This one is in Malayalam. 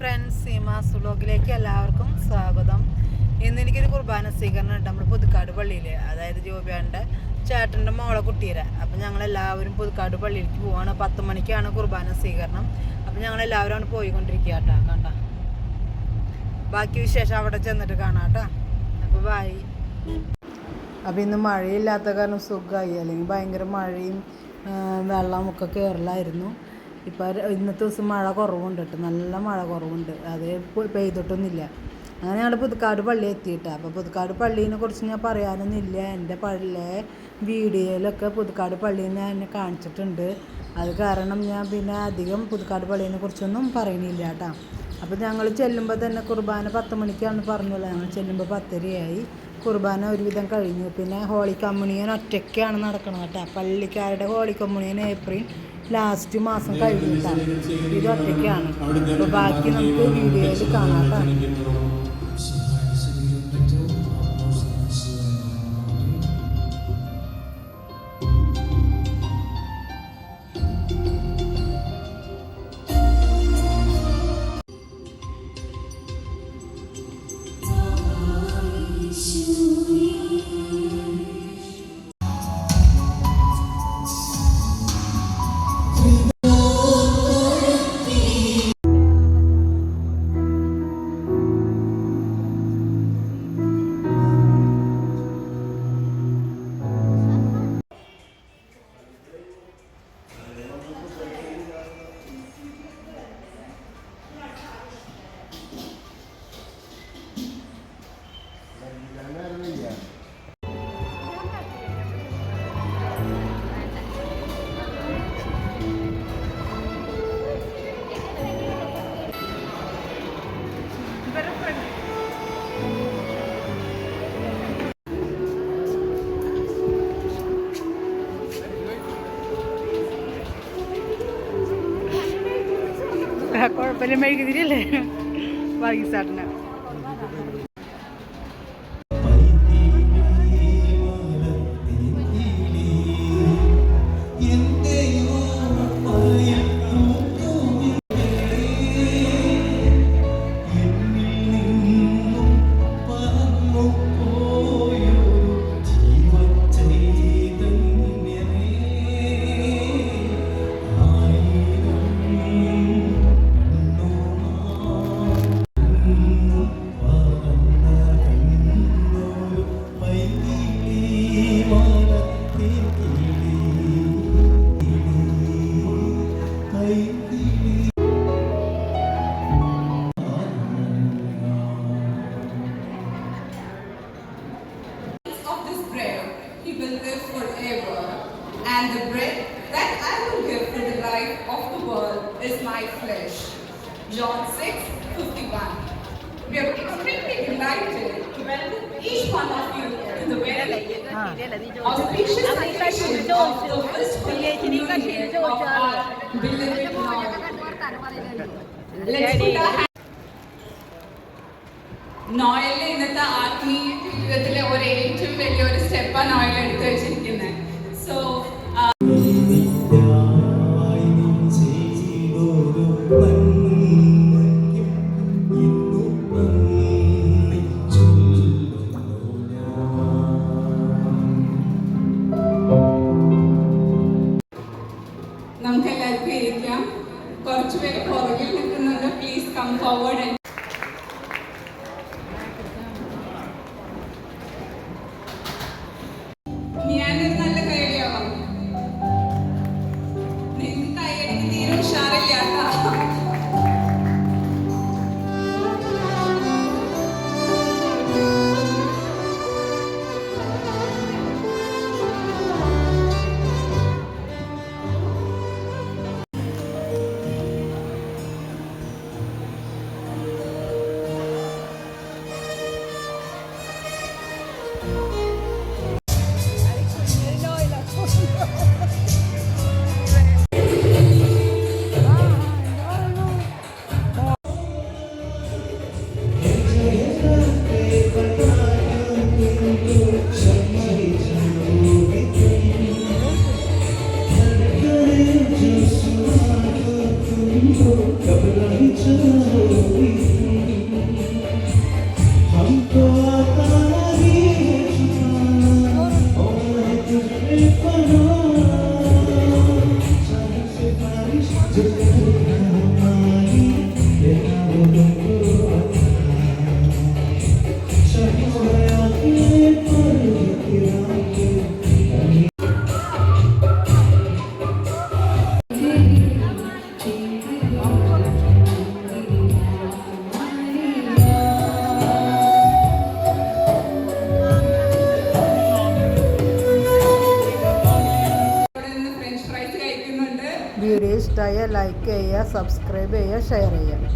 ഫ്രണ്ട്സ്, സീമാസ് വ്ലോഗിലേക്ക് എല്ലാവർക്കും സ്വാഗതം. ഇന്ന് എനിക്കൊരു കുർബാന സ്വീകരണം ഉണ്ട് നമ്മൾ പുതുക്കാട് പള്ളിയിൽ, അതായത് ജോബിയാൻ്റെ ചേട്ടൻ്റെ മോളെ കുട്ടീരെ. അപ്പം ഞങ്ങളെല്ലാവരും പുതുക്കാട് പള്ളിയിലേക്ക് പോവാണ്. 10 മണിക്കാണ് കുർബാന സ്വീകരണം. അപ്പം ഞങ്ങളെല്ലാവരും ആണ് പോയിക്കൊണ്ടിരിക്കുക കേട്ടോ. കണ്ട ബാക്കി വിശേഷം അവിടെ ചെന്നിട്ട് കാണാം കേട്ടോ. അപ്പോൾ ബായ്. അപ്പം ഇന്ന് മഴയില്ലാത്ത കാരണം സുഖമായി, അല്ലെങ്കിൽ ഭയങ്കര മഴയും വെള്ളമൊക്കെ കയറലായിരുന്നു. ഇപ്പോൾ ഇന്നത്തെ ദിവസം മഴ കുറവുണ്ട് കേട്ടോ, നല്ല മഴ കുറവുണ്ട്, അത് പെയ്തിട്ടൊന്നുമില്ല. അങ്ങനെ ഞങ്ങൾ പുതുക്കാട് പള്ളി എത്തിയിട്ടാണ്. അപ്പോൾ പുതുക്കാട് പള്ളീനെ കുറിച്ച് ഞാൻ പറയാനൊന്നുമില്ല. എൻ്റെ പഴയ വീഡിയോയിലൊക്കെ പുതുക്കാട് പള്ളിയിൽ ഞാൻ എന്നെ കാണിച്ചിട്ടുണ്ട്. അത് കാരണം ഞാൻ പിന്നെ അധികം പുതുക്കാട് പള്ളീനെ കുറിച്ചൊന്നും പറയുന്നില്ല കേട്ടോ. അപ്പോൾ ഞങ്ങൾ ചെല്ലുമ്പോൾ തന്നെ കുർബാന 10 മണിക്കാണെന്ന് പറഞ്ഞല്ലോ. ഞങ്ങൾ ചെല്ലുമ്പോൾ 10:30 കുർബാന ഒരുവിധം കഴിഞ്ഞു. പിന്നെ ഹോളി കമ്മ്യൂണിയൻ ഒറ്റയ്ക്കാണ് നടക്കുന്നത് കേട്ടോ. പള്ളിക്കാരുടെ ഹോളി കമ്മ്യൂണിയൻ ഏപ്രിൽ ലാസ്റ്റ് മാസം കഴിഞ്ഞിട്ടാണ്. ഇത് ഒറ്റയ്ക്കാണ്. അപ്പോൾ ബാക്കി നമുക്ക് വീഡിയോയിൽ കാണാം കേട്ടോ. കുഴപ്പമില്ല, മെഴുകുതിരിയല്ലേ വർഗീസാട്ടിന്. And the bread that I will give to the life of the world is my flesh. John 6:51. We are extremely delighted to welcome each one of you to the very auspicious celebration of the first Holy Communion of our beloved Lord. Let's put our hands. നോയലിൽ ഇന്നത്തെ ആത്മീയ ജീവിതത്തിലെ ഏറ്റവും വലിയൊരു സ്റ്റെപ്പാണ് നോയൽ എടുത്തു വെച്ചിരിക്കുന്നത്. സോ നമുക്കെല്ലാവർക്കും ഇരിക്കാം. കുറച്ചുപേര് പുറകിൽ നിൽക്കുന്നുണ്ട്. Please come forward. ഞാനൊരു നല്ല കൈയടിയാവാം. നിങ്ങൾക്ക് കൈയടിക്ക് തീരെ ഉഷാറില്ല കേട്ടോ. ചെയ്യുക, ലൈക്ക് ചെയ്യുക, സബ്സ്ക്രൈബ് ചെയ്യുക, ഷെയർ ചെയ്യുക.